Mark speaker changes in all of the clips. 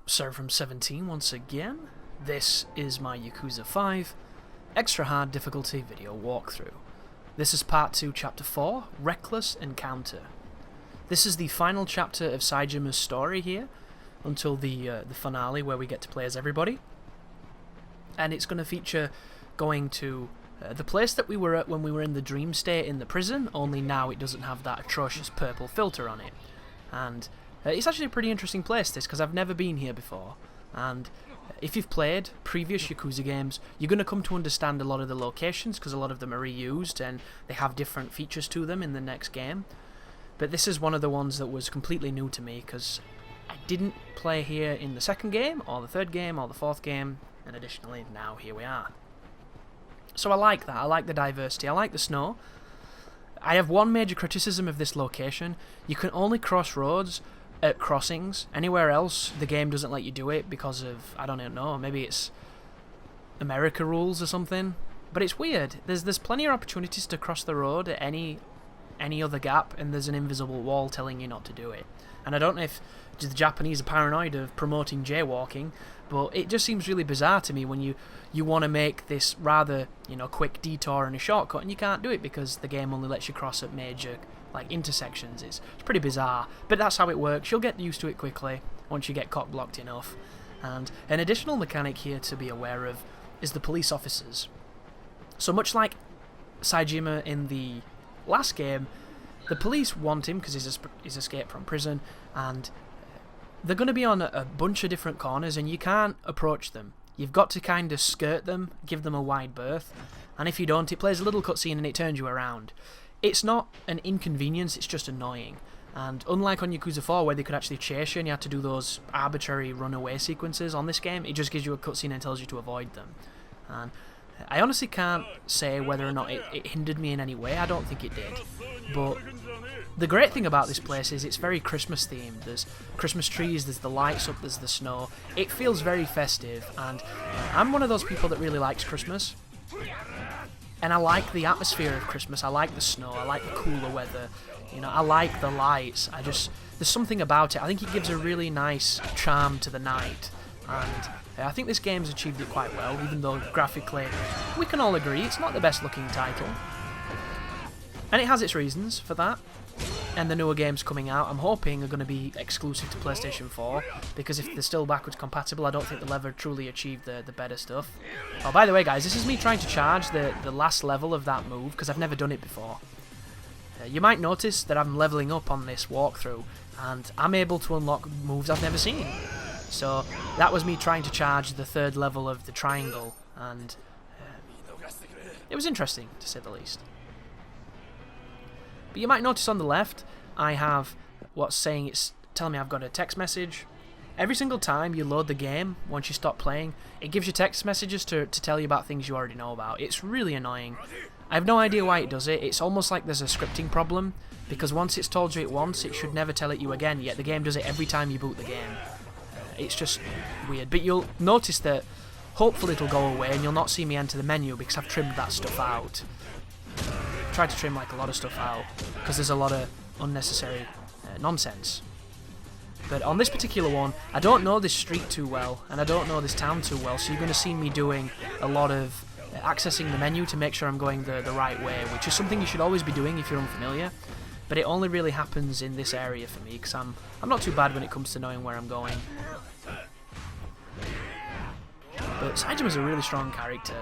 Speaker 1: Sir from 17 once again. This is my Yakuza 5 Extra Hard Difficulty video walkthrough. This is part 2, chapter 4, Reckless Encounter. This is the final chapter of Saejima's story here, until the finale where we get to play as everybody. And it's going to feature going to the place that we were at when we were in the dream state in the prison, only now it doesn't have that atrocious purple filter on it. And it's actually a pretty interesting place, this, because I've never been here before. And if you've played previous Yakuza games, you're going to come to understand a lot of the locations, because a lot of them are reused and they have different features to them in the next game. But this is one of the ones that was completely new to me, because I didn't play here in the second game, or the third game, or the fourth game, and additionally, now here we are. So I like that, I like the diversity, I like the snow. I have one major criticism of this location: you can only cross roads at crossings. Anywhere else, the game doesn't let you do it because of, I don't know, maybe it's America rules or something. But it's weird. There's plenty of opportunities to cross the road at any other gap, and there's an invisible wall telling you not to do it. And I don't know if the Japanese are paranoid of promoting jaywalking, but it just seems really bizarre to me when you want to make this rather, quick detour and a shortcut, and you can't do it because the game only lets you cross at major intersections. It's pretty bizarre, but that's how it works. You'll get used to it quickly once you get cock-blocked enough. And an additional mechanic here to be aware of is the police officers. So much like Saejima in the last game, the police want him because he's escaped from prison, and they're going to be on a bunch of different corners, and you can't approach them. You've got to kind of skirt them, give them a wide berth, and if you don't, it plays a little cutscene and it turns you around. It's not an inconvenience, it's just annoying. And unlike on Yakuza 4 where they could actually chase you and you had to do those arbitrary runaway sequences, on this game it just gives you a cutscene and tells you to avoid them. And I honestly can't say whether or not it hindered me in any way. I don't think it did. But the great thing about this place is it's very Christmas themed. There's Christmas trees, there's the lights up, there's the snow. It feels very festive, and I'm one of those people that really likes Christmas. And I like the atmosphere of Christmas. I like the snow, I like the cooler weather, I like the lights. There's something about it. I think it gives a really nice charm to the night. And I think this game's achieved it quite well, even though graphically, we can all agree, it's not the best looking title. And it has its reasons for that. And the newer games coming out, I'm hoping, are going to be exclusive to PlayStation 4, because if they're still backwards compatible, I don't think they'll ever truly achieve the better stuff. Oh, by the way, guys, this is me trying to charge the last level of that move, because I've never done it before. You might notice that I'm leveling up on this walkthrough, and I'm able to unlock moves I've never seen. So that was me trying to charge the third level of the triangle, and it was interesting, to say the least. But you might notice on the left, I have what's saying, it's telling me I've got a text message. Every single time you load the game, once you stop playing, it gives you text messages to tell you about things you already know about. It's really annoying. I have no idea why it does it. It's almost like there's a scripting problem, because once it's told you it once, it should never tell it you again, yet the game does it every time you boot the game. It's just weird. But you'll notice that hopefully it'll go away and you'll not see me enter the menu because I've trimmed that stuff out. Tried to trim a lot of stuff out because there's a lot of unnecessary nonsense. But on this particular one, I don't know this street too well and I don't know this town too well, so you're going to see me doing a lot of accessing the menu to make sure I'm going the right way, which is something you should always be doing if you're unfamiliar. But it only really happens in this area for me because I'm not too bad when it comes to knowing where I'm going. But Saejima's a really strong character.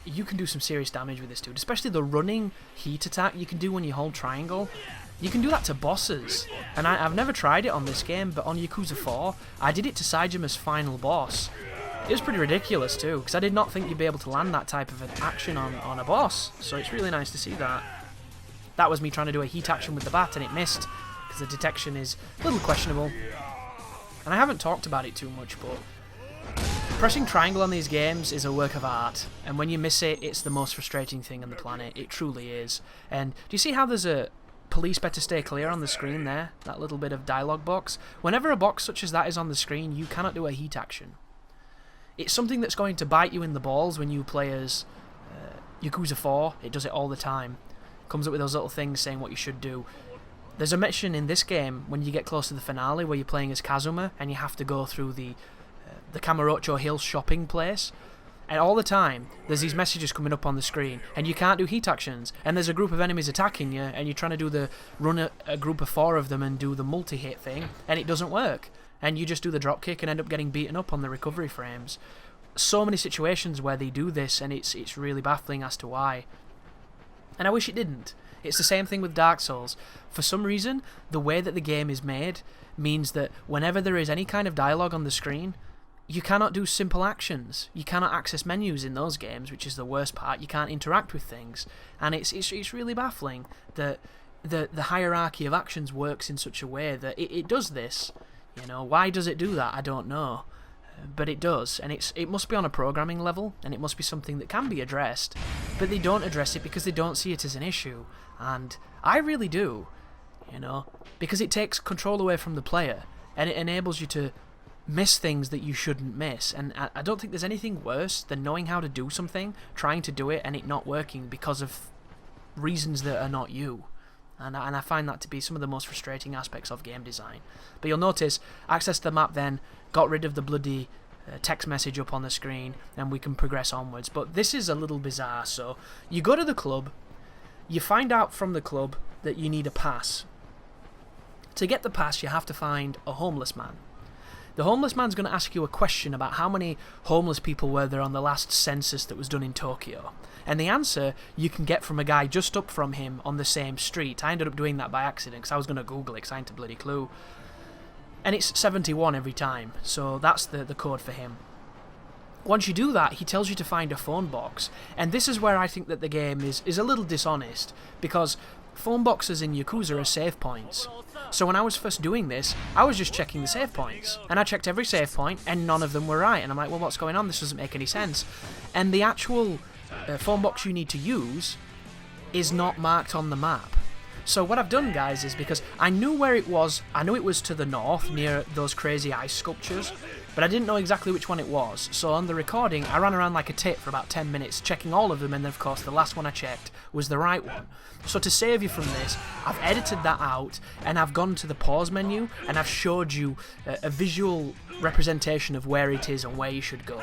Speaker 1: You can do some serious damage with this dude, especially the running heat attack you can do when you hold triangle. You can do that to bosses, and I've never tried it on this game, but on Yakuza 4, I did it to Saejima's final boss. It was pretty ridiculous too, because I did not think you'd be able to land that type of an action on a boss, so it's really nice to see that. That was me trying to do a heat action with the bat, and it missed, because the detection is a little questionable. And I haven't talked about it too much, but pressing triangle on these games is a work of art, and when you miss it, it's the most frustrating thing on the planet. It truly is. And do you see how there's a police better stay clear on the screen there? That little bit of dialogue box. Whenever a box such as that is on the screen, you cannot do a heat action. It's something that's going to bite you in the balls when you play as Yakuza 4. It does it all the time. Comes up with those little things saying what you should do. There's a mission in this game when you get close to the finale where you're playing as Kazuma and you have to go through the Kamurocho Hills shopping place. And all the time, there's these messages coming up on the screen, and you can't do heat actions. And there's a group of enemies attacking you, and you're trying to do run a group of 4 of them and do the multi-hit thing, and it doesn't work. And you just do the drop kick and end up getting beaten up on the recovery frames. So many situations where they do this, and it's really baffling as to why. And I wish it didn't. It's the same thing with Dark Souls. For some reason, the way that the game is made means that whenever there is any kind of dialogue on the screen, you cannot do simple actions. You cannot access menus in those games, which is the worst part. You can't interact with things. And it's really baffling that the hierarchy of actions works in such a way that it does this. You know, why does it do that? I don't know. But it does, and it must be on a programming level, and it must be something that can be addressed. But they don't address it because they don't see it as an issue. And I really do, you know, because it takes control away from the player, and it enables you to miss things that you shouldn't miss. And I don't think there's anything worse than knowing how to do something, trying to do it, and it not working because of reasons that are not you. And I find that to be some of the most frustrating aspects of game design. But you'll notice, access the map then, got rid of the bloody text message up on the screen, and we can progress onwards. But this is a little bizarre. So you go to the club, you find out from the club that you need a pass. To get the pass, you have to find a homeless man. The homeless man's going to ask you a question about how many homeless people were there on the last census that was done in Tokyo. And the answer you can get from a guy just up from him on the same street. I ended up doing that by accident because I was going to Google it because I hadn't a bloody clue. And it's 71 every time, so that's the code for him. Once you do that, he tells you to find a phone box. And this is where I think that the game is a little dishonest, because phone boxes in Yakuza are save points. So when I was first doing this, I was just checking the save points. And I checked every save point, and none of them were right. And I'm like, well, what's going on? This doesn't make any sense. And the actual phone box you need to use is not marked on the map. So what I've done, guys, is because I knew where it was, I knew it was to the north, near those crazy ice sculptures, but I didn't know exactly which one it was. So on the recording, I ran around like a tit for about 10 minutes, checking all of them, and then of course the last one I checked was the right one. So to save you from this, I've edited that out, and I've gone to the pause menu, and I've showed you a visual representation of where it is and where you should go.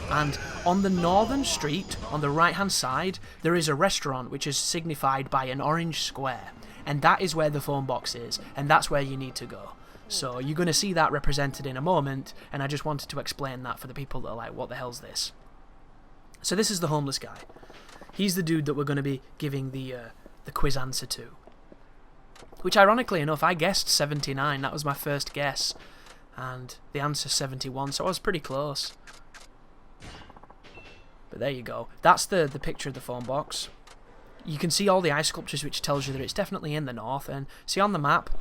Speaker 1: And on the northern street, on the right hand side, there is a restaurant which is signified by an orange square. And that is where the phone box is, and that's where you need to go. So you're going to see that represented in a moment, and I just wanted to explain that for the people that are like, what the hell's this? So this is the homeless guy. He's the dude that we're going to be giving the quiz answer to. Which, ironically enough, I guessed 79. That was my first guess. And the answer's 71, so I was pretty close. But there you go. That's the picture of the phone box. You can see all the ice sculptures, which tells you that it's definitely in the north. And see on the map,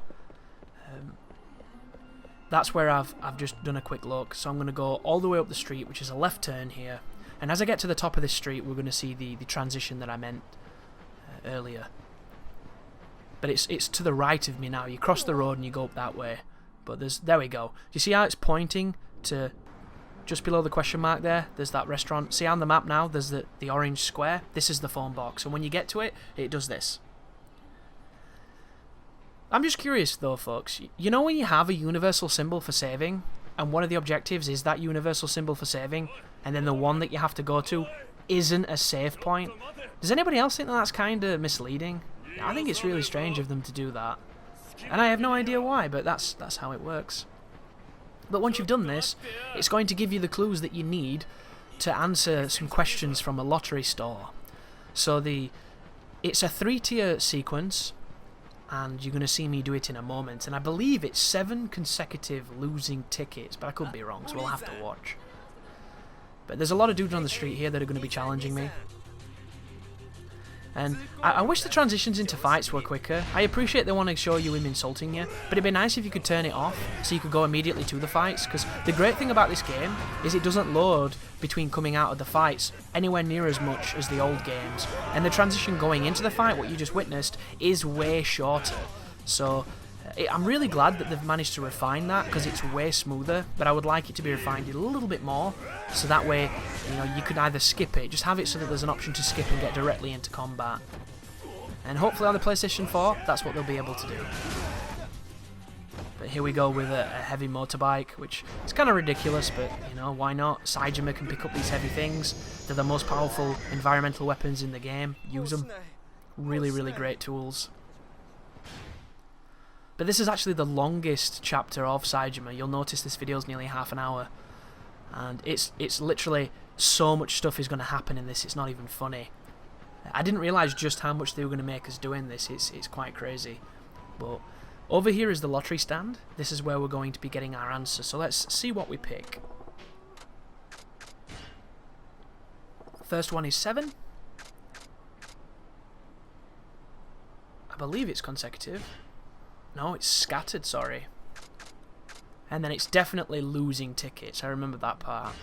Speaker 1: that's where I've just done a quick look. So I'm going to go all the way up the street, which is a left turn here. And as I get to the top of this street, we're going to see the transition that I meant earlier. But it's to the right of me now. You cross the road and you go up that way. But there we go. Do you see how it's pointing to just below the question mark there? There's that restaurant. See on the map now, there's the orange square. This is the phone box. And when you get to it, it does this. I'm just curious though, folks. You know when you have a universal symbol for saving, and one of the objectives is that universal symbol for saving, and then the one that you have to go to isn't a save point? Does anybody else think that that's kind of misleading? I think it's really strange of them to do that. And I have no idea why, but that's how it works. But once you've done this, it's going to give you the clues that you need to answer some questions from a lottery store. So it's a 3-tier sequence, and you're going to see me do it in a moment. And I believe it's 7 consecutive losing tickets, but I could be wrong, so we'll have to watch. But there's a lot of dudes on the street here that are going to be challenging me. And I wish the transitions into fights were quicker. I appreciate they want to show you him insulting you, but it'd be nice if you could turn it off so you could go immediately to the fights, because the great thing about this game is it doesn't load between coming out of the fights anywhere near as much as the old games. And the transition going into the fight, what you just witnessed, is way shorter. So I'm really glad that they've managed to refine that, because it's way smoother, but I would like it to be refined a little bit more, so that way, you know, you could either skip it, just have it so that there's an option to skip and get directly into combat. And hopefully on the PlayStation 4, that's what they'll be able to do. But here we go with a heavy motorbike, which is kind of ridiculous, but, you know, why not? Saejima can pick up these heavy things. They're the most powerful environmental weapons in the game. Use them. Really, really great tools. But this is actually the longest chapter of Saejima. You'll notice this video is nearly half an hour. And it's literally so much stuff is going to happen in this, it's not even funny. I didn't realise just how much they were going to make us doing this. It's quite crazy. But over here is the lottery stand. This is where we're going to be getting our answer. So let's see what we pick. First one is 7. I believe it's consecutive. No, it's scattered, sorry. And then it's definitely losing tickets. I remember that part.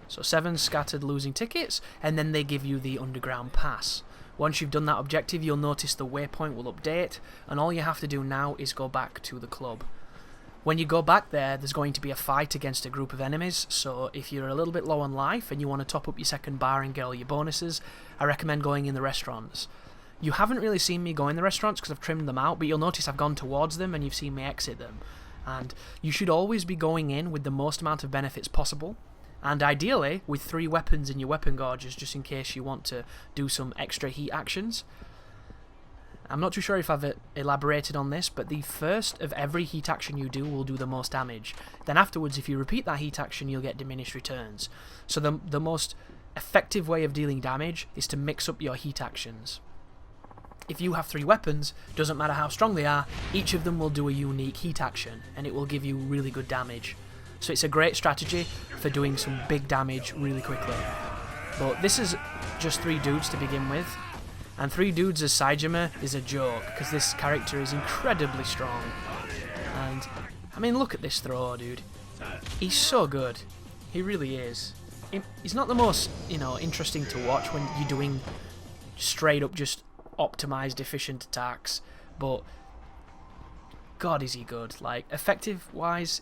Speaker 1: So 7 scattered losing tickets, and then they give you the underground pass. Once you've done that objective, you'll notice the waypoint will update, and all you have to do now is go back to the club. When you go back there, there's going to be a fight against a group of enemies, so if you're a little bit low on life and you want to top up your second bar and get all your bonuses, I recommend going in the restaurants. You haven't really seen me go in the restaurants because I've trimmed them out, but you'll notice I've gone towards them and you've seen me exit them. And you should always be going in with the most amount of benefits possible. And ideally, with 3 weapons in your weapon gauges, just in case you want to do some extra heat actions. I'm not too sure if I've elaborated on this, but the first of every heat action you do will do the most damage. Then afterwards, if you repeat that heat action, you'll get diminished returns. So the most effective way of dealing damage is to mix up your heat actions. If you have 3 weapons, doesn't matter how strong they are, each of them will do a unique heat action, and it will give you really good damage. So it's a great strategy for doing some big damage really quickly. But this is just 3 dudes to begin with. And 3 dudes as Saejima is a joke, because this character is incredibly strong. And, I mean, look at this throw, dude. He's so good. He really is. He's not the most, you know, interesting to watch when you're doing straight up just optimized, efficient attacks. But, God, is he good. Like, effective-wise,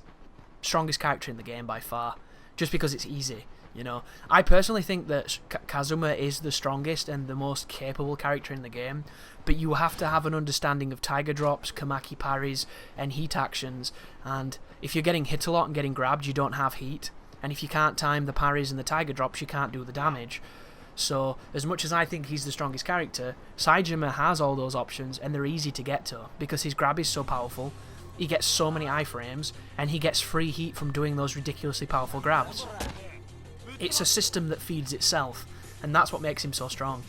Speaker 1: strongest character in the game by far, just because it's easy, you know. I personally think that Kazuma is the strongest and the most capable character in the game, but you have to have an understanding of Taiga drops, Kamaki parries, and heat actions, and if you're getting hit a lot and getting grabbed, you don't have heat, and if you can't time the parries and the Taiga drops, you can't do the damage. So, as much as I think he's the strongest character, Saejima has all those options, and they're easy to get to, because his grab is so powerful. He gets so many iframes, and he gets free heat from doing those ridiculously powerful grabs. It's a system that feeds itself, and that's what makes him so strong.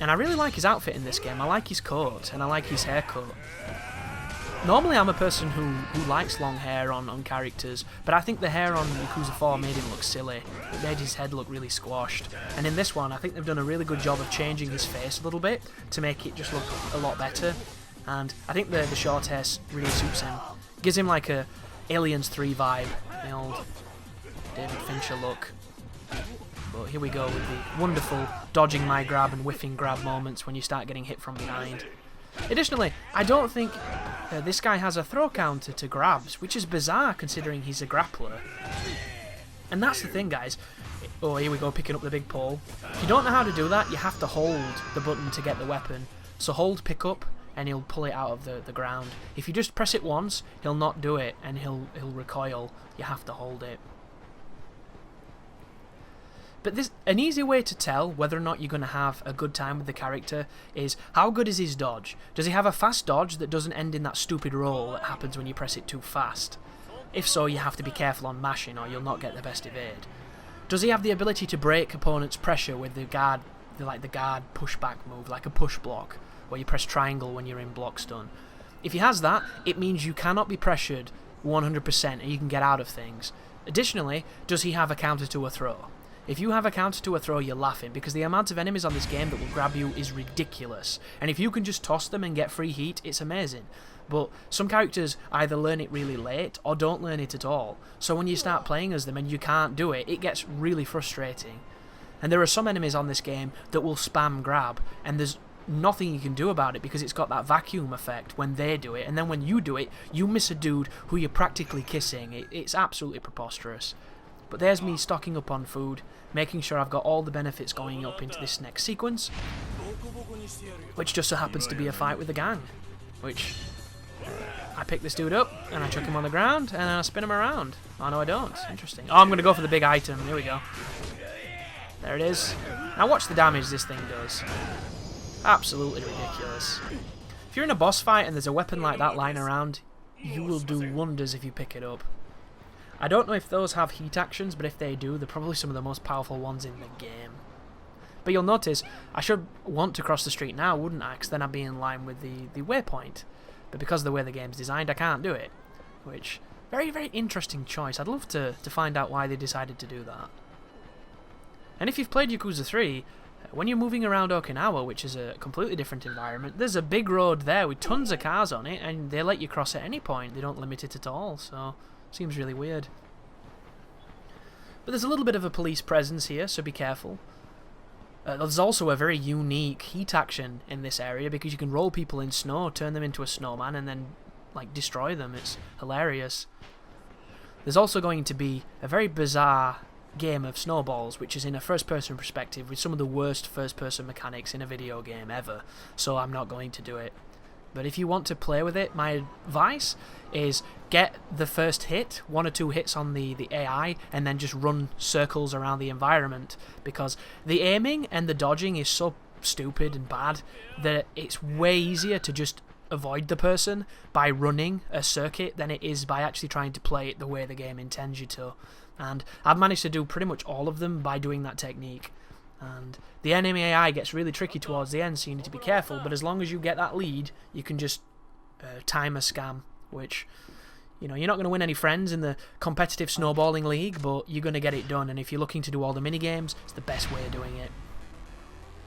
Speaker 1: And I really like his outfit in this game. I like his coat, and I like his haircut. Normally I'm a person who likes long hair on characters, but I think the hair on Yakuza 4 made him look silly. It made his head look really squashed. And in this one, I think they've done a really good job of changing his face a little bit to make it just look a lot better. And I think the short hair really suits him. Gives him like a Aliens 3 vibe, the old David Fincher look. But here we go with the wonderful dodging my grab and whiffing grab moments when you start getting hit from behind. Additionally, I don't think this guy has a throw counter to grabs, which is bizarre considering he's a grappler. And that's the thing, guys. Oh, here we go, picking up the big pole. If you don't know how to do that, you have to hold the button to get the weapon. So hold pick up, and he'll pull it out of the ground. If you just press it once, he'll not do it, and he'll recoil. You have to hold it. But an easy way to tell whether or not you're going to have a good time with the character is how good is his dodge? Does he have a fast dodge that doesn't end in that stupid roll that happens when you press it too fast? If so, you have to be careful on mashing or you'll not get the best evade. Does he have the ability to break opponents' pressure with the guard pushback move, like a push block, where you press triangle when you're in block stun? If he has that, it means you cannot be pressured 100% and you can get out of things. Additionally, does he have a counter to a throw? If you have a counter to a throw, you're laughing, because the amount of enemies on this game that will grab you is ridiculous. And if you can just toss them and get free heat, it's amazing. But some characters either learn it really late or don't learn it at all. So when you start playing as them and you can't do it, it gets really frustrating. And there are some enemies on this game that will spam grab, and there's nothing you can do about it because it's got that vacuum effect when they do it, and then when you do it, you miss a dude who you're practically kissing. It's absolutely preposterous. But there's me stocking up on food, making sure I've got all the benefits going up into this next sequence, which just so happens to be a fight with a gang, which I pick this dude up and I chuck him on the ground and then I spin him around. Oh no, I don't. Interesting. Oh, I'm going to go for the big item. Here we go. There it is. Now watch the damage this thing does. Absolutely ridiculous. If you're in a boss fight and there's a weapon like that lying around, you will do wonders if you pick it up. I don't know if those have heat actions, but if they do, they're probably some of the most powerful ones in the game. But you'll notice, I should want to cross the street now, wouldn't I? Because then I'd be in line with the waypoint. But because of the way the game's designed, I can't do it. Which, very, very interesting choice. I'd love to find out why they decided to do that. And if you've played Yakuza 3, when you're moving around Okinawa, which is a completely different environment, there's a big road there with tons of cars on it, and they let you cross at any point. They don't limit it at all, so seems really weird. But there's a little bit of a police presence here, so be careful. There's also a very unique heat action in this area, because you can roll people in snow, turn them into a snowman, and then like destroy them. It's hilarious. There's also going to be a very bizarre game of snowballs, which is in a first-person perspective with some of the worst first-person mechanics in a video game ever, so I'm not going to do it. But if you want to play with it, my advice is get the first hit, 1 or 2 hits on the AI, and then just run circles around the environment, because the aiming and the dodging is so stupid and bad that it's way easier to just avoid the person by running a circuit than it is by actually trying to play it the way the game intends you to. And I've managed to do pretty much all of them by doing that technique. And the enemy AI gets really tricky towards the end, so you need to be careful, but as long as you get that lead, you can just time a scam, which, you know, you're not going to win any friends in the competitive snowballing league, but you're going to get it done, and if you're looking to do all the minigames, it's the best way of doing it.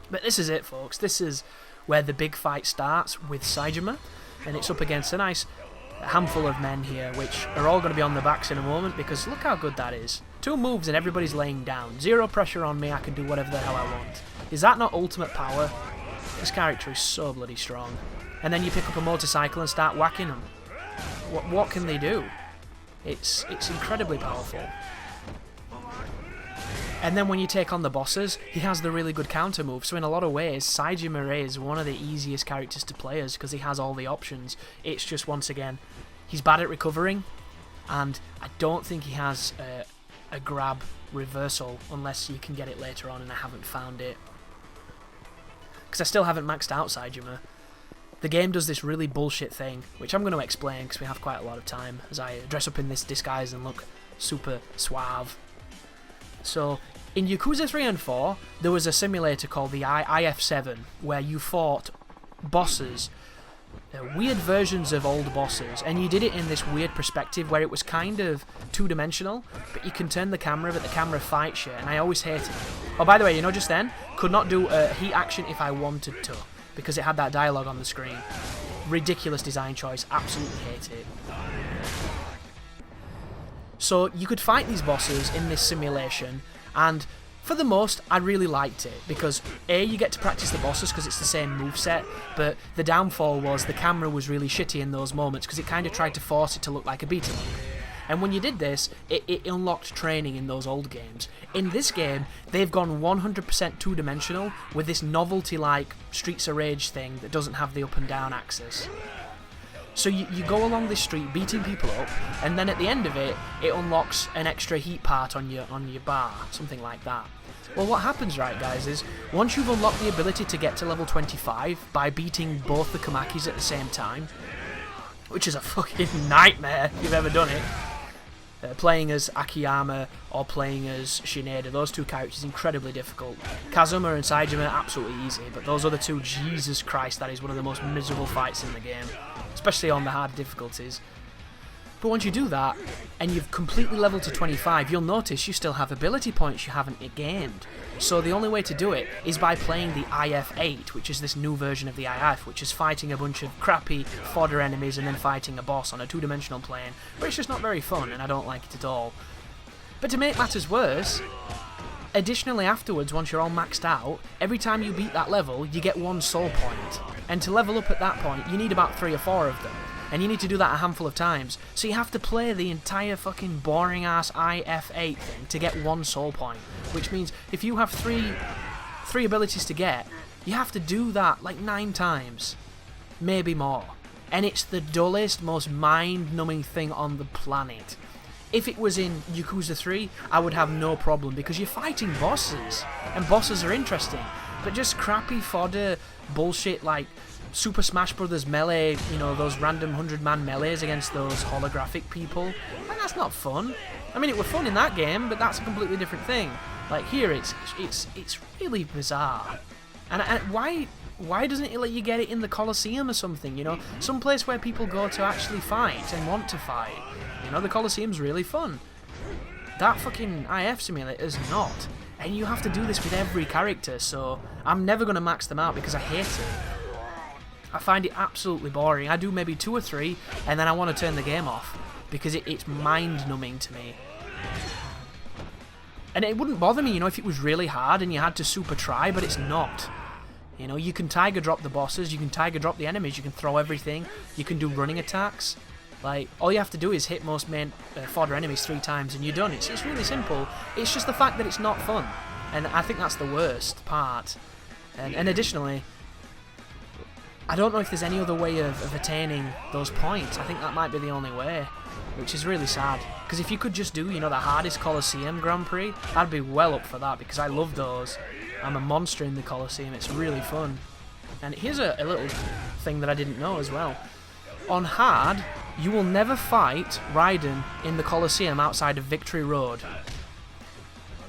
Speaker 1: But this is it, folks. This is where the big fight starts with Saejima, and it's up against a nice handful of men here, which are all going to be on the backs in a moment, because look how good that is. 2 moves and everybody's laying down. 0 pressure on me, I can do whatever the hell I want. Is that not ultimate power? This character is so bloody strong. And then you pick up a motorcycle and start whacking them. What can they do? It's incredibly powerful. And then when you take on the bosses, he has the really good counter move. So in a lot of ways, Saejima is one of the easiest characters to play as, because he has all the options. It's just, once again, he's bad at recovering, and I don't think he has a grab reversal unless you can get it later on, and I haven't found it. Because I still haven't maxed out Saejima. The game does this really bullshit thing, which I'm going to explain because we have quite a lot of time, as I dress up in this disguise and look super suave. So, in Yakuza 3 and 4, there was a simulator called the IF7, where you fought bosses, weird versions of old bosses, and you did it in this weird perspective where it was kind of two-dimensional, but you can turn the camera, but the camera fights you, and I always hated it. Oh, by the way, you know, just then, could not do a heat action if I wanted to, because it had that dialogue on the screen. Ridiculous design choice, absolutely hate it. So you could fight these bosses in this simulation, and for the most, I really liked it, because A, you get to practice the bosses because it's the same moveset, but the downfall was the camera was really shitty in those moments because it kind of tried to force it to look like a beat 'em up. And when you did this, it unlocked training in those old games. In this game, they've gone 100% two-dimensional with this novelty-like Streets of Rage thing that doesn't have the up and down axis. So you go along this street beating people up, and then at the end of it, it unlocks an extra heat part on your bar, something like that. Well, what happens, right, guys, is once you've unlocked the ability to get to level 25 by beating both the Kamakis at the same time, which is a fucking nightmare if you've ever done it, playing as Akiyama or playing as Shineda, those 2 characters, incredibly difficult. Kazuma and Saejima, absolutely easy, but those other 2, Jesus Christ, that is one of the most miserable fights in the game, especially on the hard difficulties. But once you do that, and you've completely leveled to 25, you'll notice you still have ability points you haven't gained. So the only way to do it is by playing the IF8, which is this new version of the IF, which is fighting a bunch of crappy fodder enemies and then fighting a boss on a two-dimensional plane, but it's just not very fun, and I don't like it at all. But to make matters worse, additionally afterwards, once you're all maxed out, every time you beat that level, you get 1 soul point. And to level up at that point, you need about 3 or 4 of them. and you need to do that a handful of times. So you have to play the entire fucking boring ass IF8 thing to get 1 soul point, which means if you have three abilities to get, you have to do that like 9 times, maybe more. And it's the dullest, most mind-numbing thing on the planet. If it was in Yakuza 3, I would have no problem, because you're fighting bosses, and bosses are interesting. But just crappy fodder bullshit like Super Smash Bros. Melee, you know, those random 100-man melees against those holographic people, and that's not fun. I mean, it was fun in that game, but that's a completely different thing. Like here, it's really bizarre. And why doesn't it let you get it in the Colosseum or something, you know? Some place where people go to actually fight and want to fight. You know, the Colosseum's really fun. That fucking IF simulator is not. And you have to do this with every character, so I'm never going to max them out because I hate it. I find it absolutely boring. I do maybe 2 or 3, and then I want to turn the game off because it's mind-numbing to me. And it wouldn't bother me, you know, if it was really hard and you had to super try, but it's not. You know, you can Taiga drop the bosses, you can Taiga drop the enemies, you can throw everything, you can do running attacks. Like, all you have to do is hit most main fodder enemies 3 times and you're done. It's really simple. It's just the fact that it's not fun. And I think that's the worst part. And additionally, I don't know if there's any other way of attaining those points. I think that might be the only way, which is really sad. Because if you could just do, you know, the hardest Colosseum Grand Prix, I'd be well up for that because I love those. I'm a monster in the Colosseum, it's really fun. And here's a little thing that I didn't know as well. On hard, you will never fight Raiden in the Colosseum outside of Victory Road.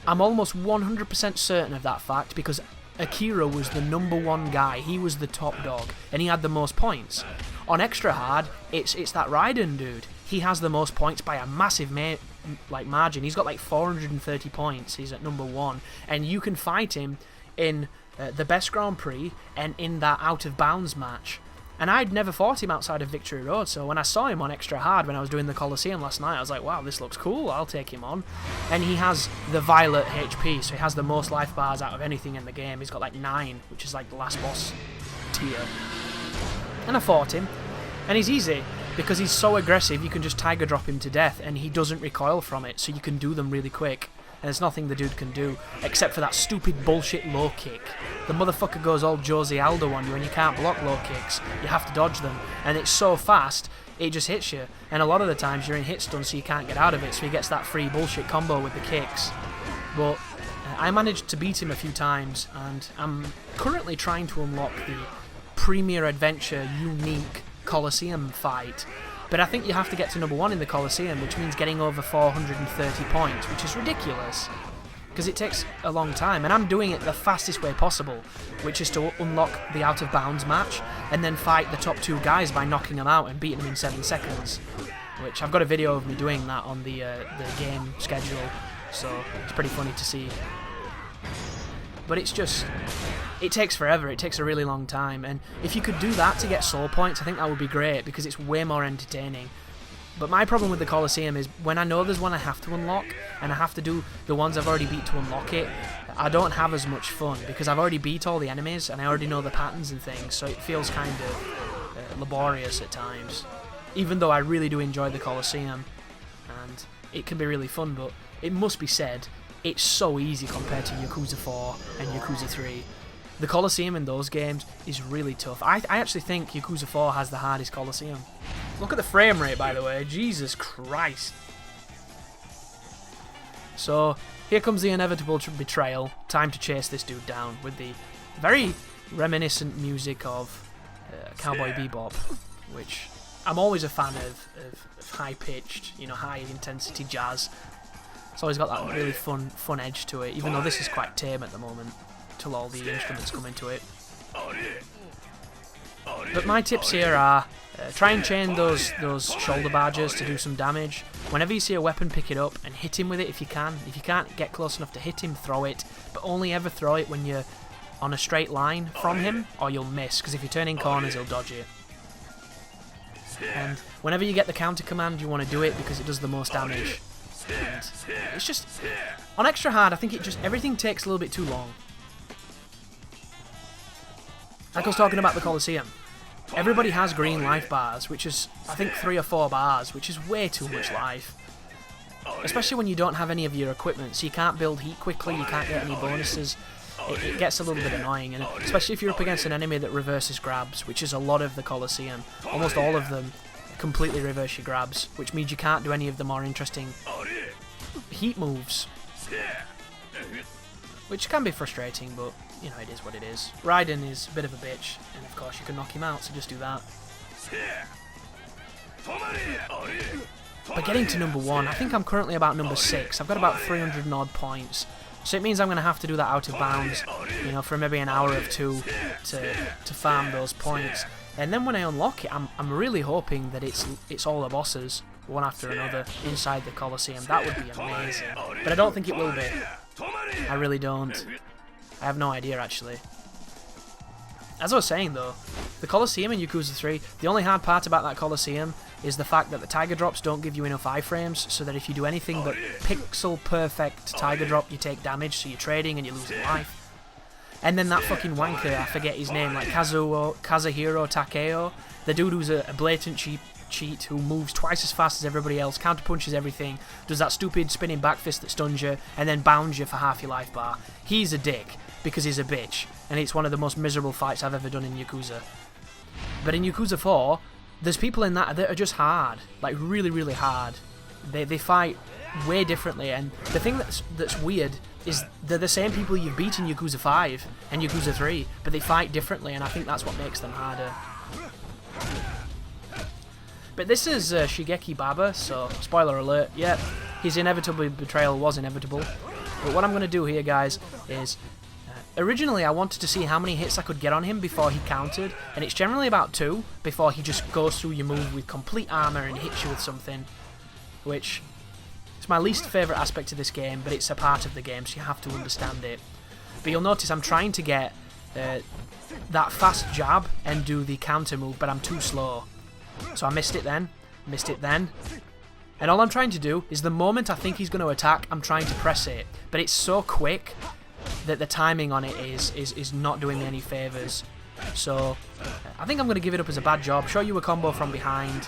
Speaker 1: I'm almost 100% certain of that fact because Akira was the _1 guy, he was the top dog, and he had the most points. On extra hard, it's that Raiden dude. He has the most points by a massive margin. He's got like 430 points. He's at #1, and you can fight him in the best Grand Prix and in that out of bounds match. And I'd never fought him outside of Victory Road, so when I saw him on extra hard when I was doing the Colosseum last night, I was like, wow, this looks cool, I'll take him on. And he has the violet HP, so he has the most life bars out of anything in the game. He's got like 9, which is like the last boss tier. And I fought him, and he's easy, because he's so aggressive you can just Tiger drop him to death and he doesn't recoil from it, so you can do them really quick. And there's nothing the dude can do, except for that stupid bullshit low kick. The motherfucker goes all Jose Aldo on you and you can't block low kicks. You have to dodge them. And it's so fast, it just hits you. And a lot of the times you're in hit stun so you can't get out of it, so he gets that free bullshit combo with the kicks. But I managed to beat him a few times, and I'm currently trying to unlock the Premier Adventure unique Colosseum fight. But I think you have to get to #1 in the Colosseum, which means getting over 430 points, which is ridiculous. Because it takes a long time, and I'm doing it the fastest way possible, which is to unlock the out of bounds match, and then fight the top 2 guys by knocking them out and beating them in 7 seconds. Which I've got a video of me doing that on the game schedule, so it's pretty funny to see. But it's just, it takes forever, it takes a really long time, and if you could do that to get soul points, I think that would be great, because it's way more entertaining. But my problem with the Colosseum is, when I know there's one I have to unlock, and I have to do the ones I've already beat to unlock it, I don't have as much fun, because I've already beat all the enemies, and I already know the patterns and things, so it feels kind of laborious at times. Even though I really do enjoy the Colosseum, and it can be really fun, but it must be said, it's so easy compared to Yakuza 4 and Yakuza 3. The Colosseum in those games is really tough. I actually think Yakuza 4 has the hardest Colosseum. Look at the frame rate, by the way. Jesus Christ. So, here comes the inevitable betrayal. Time to chase this dude down with the very reminiscent music of Cowboy Bebop, which I'm always a fan of high-pitched, you know, high-intensity jazz. It's always got that really fun edge to it, even though this is quite tame at the moment, till all the instruments come into it. But my tips here are, try and chain those shoulder barges to do some damage. Whenever you see a weapon, pick it up and hit him with it if you can. If you can't get close enough to hit him, throw it, but only ever throw it when you're on a straight line from him, or you'll miss, because if you turn in corners, he'll dodge it. And whenever you get the counter command, you want to do it because it does the most damage. And it's just, on extra hard, I think everything takes a little bit too long. Like I was talking about the Colosseum. everybody has green life bars, which is, I think, 3 or 4 bars, which is way too much life. Especially when you don't have any of your equipment, so you can't build heat quickly, you can't get any bonuses. It gets a little bit annoying, and especially if you're up against an enemy that reverses grabs, which is a lot of the Colosseum. Almost all of them completely reverse your grabs, which means you can't do any of the more interesting heat moves. Which can be frustrating, but, you know, it is what it is. Raiden is a bit of a bitch, and of course you can knock him out, so just do that. But getting to number 1, I think I'm currently about number 6. I've got about 300 and odd points. So it means I'm going to have to do that out of bounds, you know, for maybe an hour or 2 to farm those points. And then when I unlock it, I'm really hoping that it's all the bosses, one after another, inside the Colosseum. That would be amazing. But I don't think it will be. I really don't. I have no idea, actually. As I was saying, though, the Colosseum in Yakuza 3, the only hard part about that Colosseum is the fact that the Taiga drops don't give you enough iframes, so that if you do anything but pixel perfect Taiga drop, you take damage, so you're trading and you're losing life. And then that fucking wanker, I forget his name, like Kazuhiro Takeo, the dude who's a blatant cheat who moves twice as fast as everybody else, counterpunches everything, does that stupid spinning back fist that stuns you, and then bounds you for half your life bar. He's a dick, because he's a bitch, and it's one of the most miserable fights I've ever done in Yakuza. But in Yakuza 4, there's people in that are just hard, like really, really hard. They fight way differently, and the thing that's weird is they're the same people you've beat in Yakuza 5 and Yakuza 3, but they fight differently, and I think that's what makes them harder. But this is Shigeki Baba, so spoiler alert, yep, his inevitable betrayal was inevitable. But what I'm going to do here, guys, is originally I wanted to see how many hits I could get on him before he countered, and it's generally about 2 before he just goes through your move with complete armor and hits you with something, which is my least favourite aspect of this game, but it's a part of the game, so you have to understand it. But you'll notice I'm trying to get that fast jab and do the counter move, but I'm too slow. So I missed it then, and all I'm trying to do is the moment I think he's going to attack, I'm trying to press it, but it's so quick that the timing on it is not doing me any favours. So I think I'm going to give it up as a bad job, show you a combo from behind,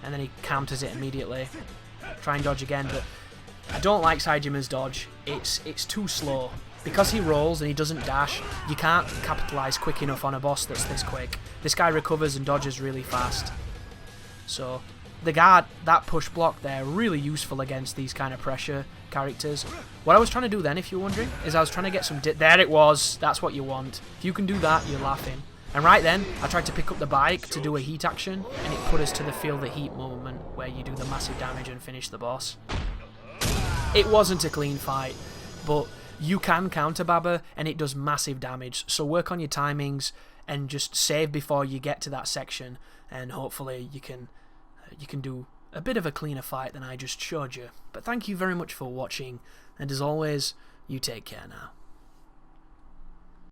Speaker 1: and then he counters it immediately. Try and dodge again, but I don't like Saejima's dodge. It's too slow. Because he rolls and he doesn't dash, you can't capitalise quick enough on a boss that's this quick. This guy recovers and dodges really fast. So the guard, that push block there, really useful against these kind of pressure characters. What I was trying to do then, if you're wondering, is I was trying to get some... There it was! That's what you want. If you can do that, you're laughing. And right then, I tried to pick up the bike to do a heat action, and it put us to the feel the heat moment, where you do the massive damage and finish the boss. It wasn't a clean fight, but you can counter Baba, and it does massive damage, so work on your timings, and just save before you get to that section, and hopefully you can do a bit of a cleaner fight than I just showed you. But thank you very much for watching, and as always, you take care now.